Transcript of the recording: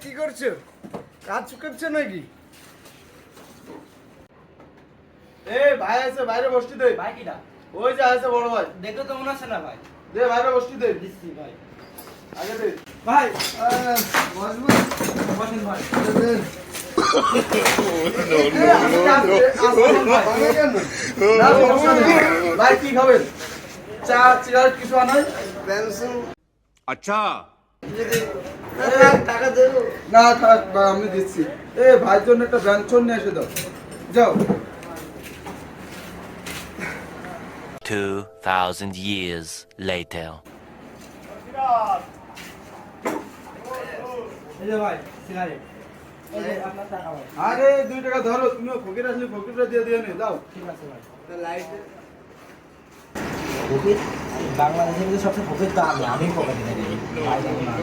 কি করছো? কাজ করছো নাকি? ভাই আছে, বাইরে বসতে দে। ভাই কিটা? ওই যে আছে বড় ভাই। দেখো তো মনে আছে না ভাই? দে বাইরে বসতে দে। দিচ্ছি ভাই। আগে দে। ভাই বসবো। বসেন ভাই। ভাই কি খাবেন? চা, সিগারেট কিছু আনাই? अच्छा টাকা দেবো না, থাক বা আমি দিচ্ছি। ভাইয়ের জন্য একটা ব্যঞ্জন নিয়ে এসে দাও, যাও। 2,000 years later. এই যে ভাই সিগারেট। এই যে আপনার টাকা ভাই। আরে 2 টাকা ধরো, তুমিও ফকির আসলে ফকিরটা দিয়ে দিয়ে নে, দাও। ঠিক আছে ভাই। লাইট ফকির বাংলাদেশের মধ্যে সবচেয়ে ফকির তো আমি পকেটে রেখে দিই। ভাই জানো না।